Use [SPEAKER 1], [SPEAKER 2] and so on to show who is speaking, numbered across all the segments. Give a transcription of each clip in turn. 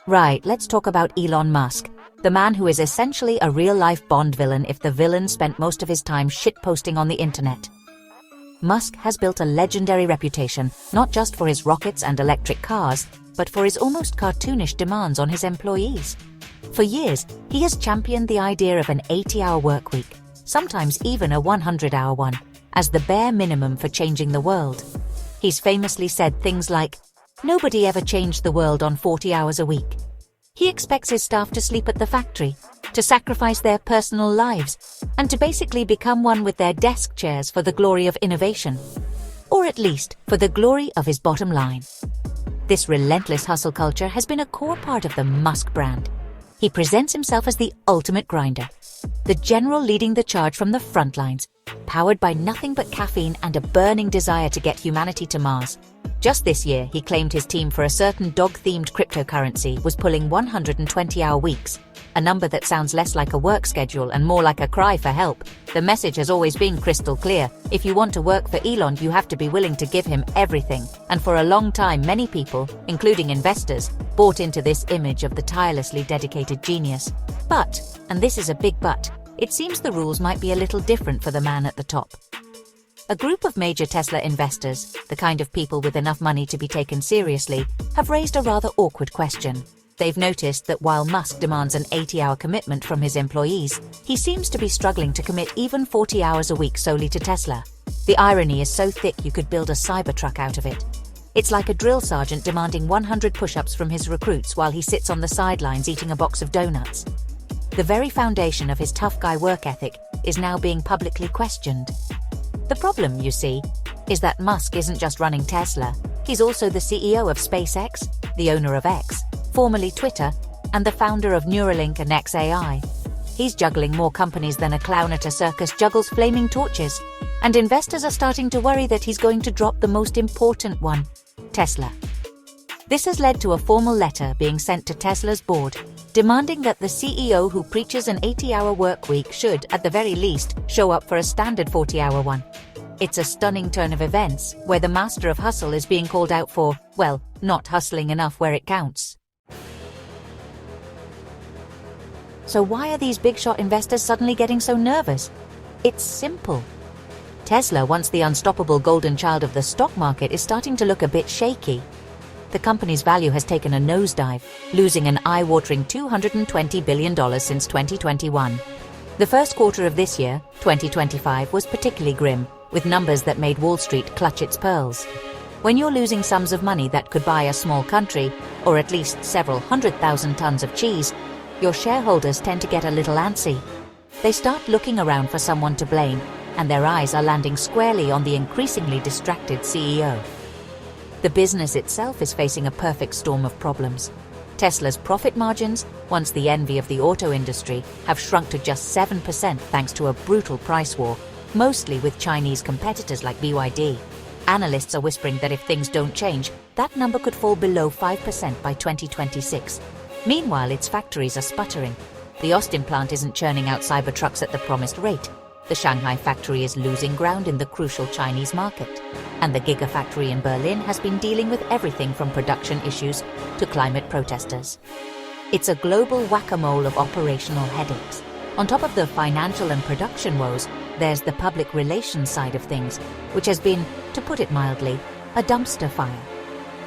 [SPEAKER 1] Right, let's talk about Elon Musk, the man who is essentially a real-life Bond villain if the villain spent most of his time shitposting on the internet. Musk has built a legendary reputation, not just for his rockets and electric cars, but for his almost cartoonish demands on his employees. For years, he has championed the idea of an 80-hour workweek, sometimes even a 100-hour one, as the bare minimum for changing the world. He's famously said things like, "Nobody ever changed the world on 40 hours a week." He expects his staff to sleep at the factory, to sacrifice their personal lives, and to basically become one with their desk chairs for the glory of innovation. Or at least, for the glory of his bottom line. This relentless hustle culture has been a core part of the Musk brand. He presents himself as the ultimate grinder, the general leading the charge from the front lines, powered by nothing but caffeine and a burning desire to get humanity to Mars. Just this year, he claimed his team for a certain dog-themed cryptocurrency was pulling 120-hour weeks, a number that sounds less like a work schedule and more like a cry for help. The message has always been crystal clear: if you want to work for Elon, you have to be willing to give him everything. And for a long time, many people, including investors, bought into this image of the tirelessly dedicated genius. But, and this is a big but, it seems the rules might be a little different for the man at the top. A group of major Tesla investors, the kind of people with enough money to be taken seriously, have raised a rather awkward question. They've noticed that while Musk demands an 80-hour commitment from his employees, he seems to be struggling to commit even 40 hours a week solely to Tesla. The irony is so thick you could build a Cybertruck out of it. It's like a drill sergeant demanding 100 push-ups from his recruits while he sits on the sidelines eating a box of donuts. The very foundation of his tough guy work ethic is now being publicly questioned. The problem, you see, is that Musk isn't just running Tesla. He's also the CEO of SpaceX, the owner of X, formerly Twitter, and the founder of Neuralink and xAI. He's juggling more companies than a clown at a circus juggles flaming torches, and investors are starting to worry that he's going to drop the most important one, Tesla. This has led to a formal letter being sent to Tesla's board, demanding that the CEO who preaches an 80-hour work week should, at the very least, show up for a standard 40-hour one. It's a stunning turn of events, where the master of hustle is being called out for, well, not hustling enough where it counts. So why are these big-shot investors suddenly getting so nervous? It's simple. Tesla, once the unstoppable golden child of the stock market, is starting to look a bit shaky. The company's value has taken a nosedive, losing an eye-watering $220 billion since 2021. The first quarter of this year, 2025, was particularly grim, with numbers that made Wall Street clutch its pearls. When you're losing sums of money that could buy a small country, or at least several 100,000 tons of cheese, your shareholders tend to get a little antsy. They start looking around for someone to blame, and their eyes are landing squarely on the increasingly distracted CEO. The business itself is facing a perfect storm of problems. Tesla's profit margins, once the envy of the auto industry, have shrunk to just 7% thanks to a brutal price war, mostly with Chinese competitors like BYD. Analysts are whispering that if things don't change, that number could fall below 5% by 2026. Meanwhile, its factories are sputtering. The Austin plant isn't churning out Cybertrucks at the promised rate. The Shanghai factory is losing ground in the crucial Chinese market. And the Gigafactory in Berlin has been dealing with everything from production issues to climate protesters. It's a global whack-a-mole of operational headaches. On top of the financial and production woes, there's the public relations side of things, which has been, to put it mildly, a dumpster fire.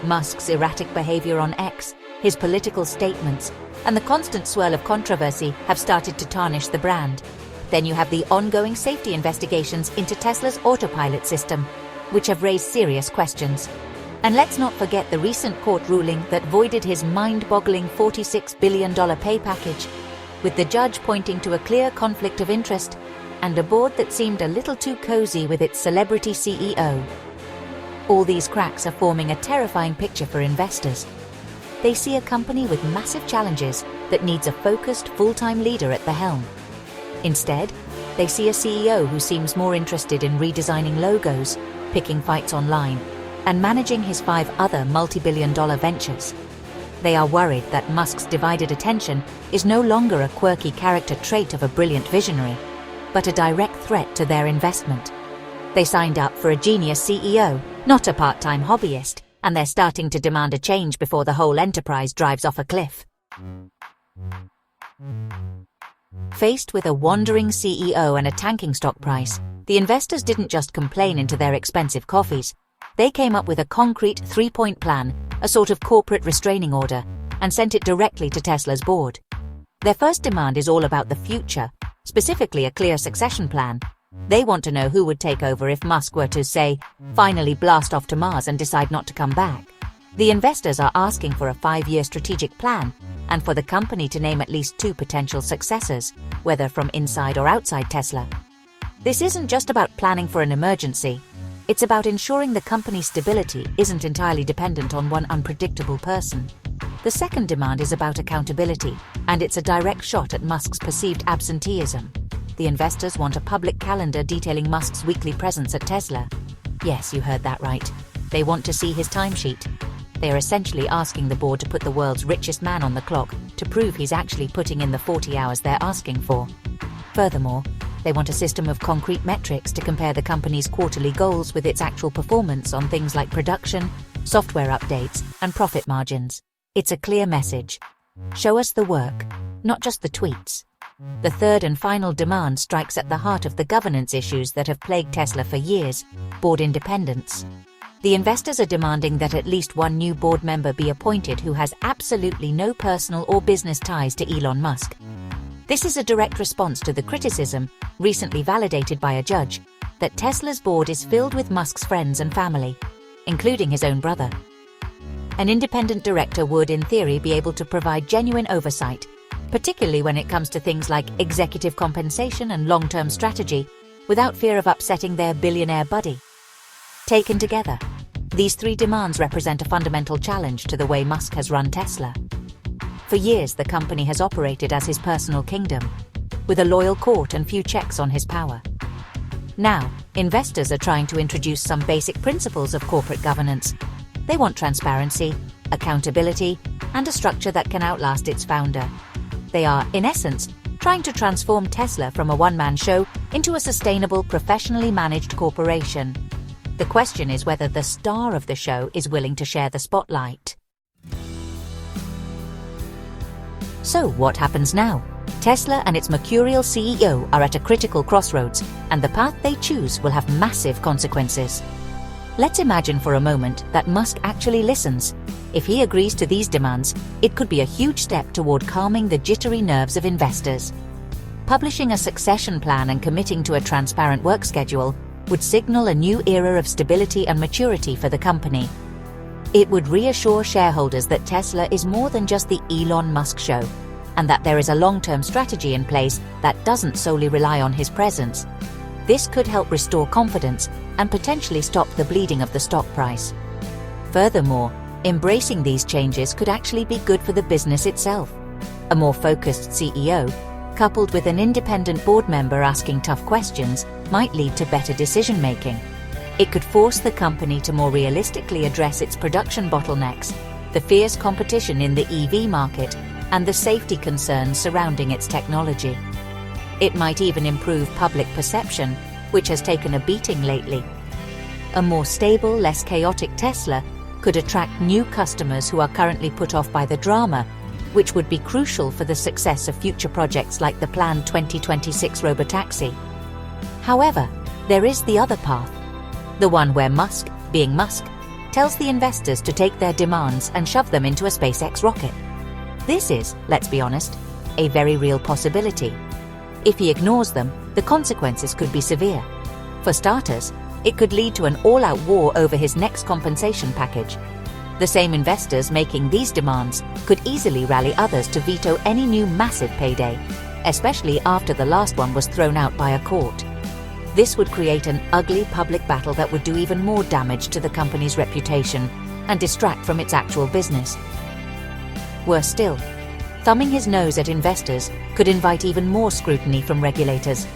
[SPEAKER 1] Musk's erratic behavior on X, his political statements, and the constant swirl of controversy have started to tarnish the brand. Then you have the ongoing safety investigations into Tesla's autopilot system, which have raised serious questions. And let's not forget the recent court ruling that voided his mind-boggling $46 billion pay package, with the judge pointing to a clear conflict of interest and a board that seemed a little too cozy with its celebrity CEO. All these cracks are forming a terrifying picture for investors. They see a company with massive challenges that needs a focused, full-time leader at the helm. Instead, they see a CEO who seems more interested in redesigning logos, picking fights online, and managing his 5 other multi-billion-dollar ventures. They are worried that Musk's divided attention is no longer a quirky character trait of a brilliant visionary, but a direct threat to their investment. They signed up for a genius CEO, not a part-time hobbyist, and they're starting to demand a change before the whole enterprise drives off a cliff. Faced with a wandering CEO and a tanking stock price, the investors didn't just complain into their expensive coffees. They came up with a concrete 3-point plan, a sort of corporate restraining order, and sent it directly to Tesla's board. Their first demand is all about the future, specifically a clear succession plan. They want to know who would take over if Musk were to, say, finally blast off to Mars and decide not to come back. The investors are asking for a 5-year strategic plan and for the company to name at least 2 potential successors, whether from inside or outside Tesla. This isn't just about planning for an emergency. It's about ensuring the company's stability isn't entirely dependent on one unpredictable person. The second demand is about accountability, and it's a direct shot at Musk's perceived absenteeism. The investors want a public calendar detailing Musk's weekly presence at Tesla. Yes, you heard that right. They want to see his timesheet. They are essentially asking the board to put the world's richest man on the clock to prove he's actually putting in the 40 hours they're asking for. Furthermore, they want a system of concrete metrics to compare the company's quarterly goals with its actual performance on things like production, software updates, and profit margins. It's a clear message. Show us the work, not just the tweets. The third and final demand strikes at the heart of the governance issues that have plagued Tesla for years: board independence. The investors are demanding that at least one new board member be appointed who has absolutely no personal or business ties to Elon Musk. This is a direct response to the criticism, recently validated by a judge, that Tesla's board is filled with Musk's friends and family, including his own brother. An independent director would, in theory, be able to provide genuine oversight, particularly when it comes to things like executive compensation and long-term strategy, without fear of upsetting their billionaire buddy. Taken together, these 3 demands represent a fundamental challenge to the way Musk has run Tesla. For years, the company has operated as his personal kingdom, with a loyal court and few checks on his power. Now, investors are trying to introduce some basic principles of corporate governance. They want transparency, accountability, and a structure that can outlast its founder. They are, in essence, trying to transform Tesla from a one-man show into a sustainable, professionally managed corporation. The question is whether the star of the show is willing to share the spotlight. So what happens now? Tesla and its mercurial CEO are at a critical crossroads, and the path they choose will have massive consequences. Let's imagine for a moment that Musk actually listens. If he agrees to these demands, it could be a huge step toward calming the jittery nerves of investors. Publishing a succession plan and committing to a transparent work schedule would signal a new era of stability and maturity for the company. It would reassure shareholders that Tesla is more than just the Elon Musk show, and that there is a long-term strategy in place that doesn't solely rely on his presence. This could help restore confidence and potentially stop the bleeding of the stock price. Furthermore, embracing these changes could actually be good for the business itself. A more focused CEO, coupled with an independent board member asking tough questions, might lead to better decision-making. It could force the company to more realistically address its production bottlenecks, the fierce competition in the EV market, and the safety concerns surrounding its technology. It might even improve public perception, which has taken a beating lately. A more stable, less chaotic Tesla could attract new customers who are currently put off by the drama, which would be crucial for the success of future projects like the planned 2026 robotaxi. However, there is the other path, the one where Musk, being Musk, tells the investors to take their demands and shove them into a SpaceX rocket. This is, let's be honest, a very real possibility. If he ignores them, the consequences could be severe. For starters, it could lead to an all-out war over his next compensation package. The same investors making these demands could easily rally others to veto any new massive payday, especially after the last one was thrown out by a court. This would create an ugly public battle that would do even more damage to the company's reputation and distract from its actual business. Worse still, thumbing his nose at investors could invite even more scrutiny from regulators.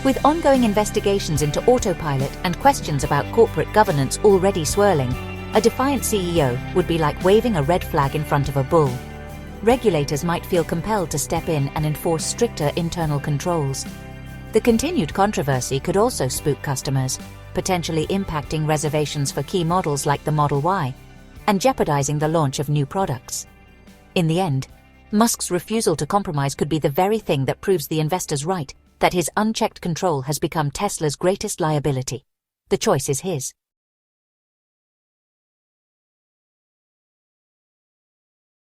[SPEAKER 1] With ongoing investigations into autopilot and questions about corporate governance already swirling, a defiant CEO would be like waving a red flag in front of a bull. Regulators might feel compelled to step in and enforce stricter internal controls. The continued controversy could also spook customers, potentially impacting reservations for key models like the Model Y. and jeopardizing the launch of new products. In the end, Musk's refusal to compromise could be the very thing that proves the investors right, that his unchecked control has become Tesla's greatest liability. The choice is his.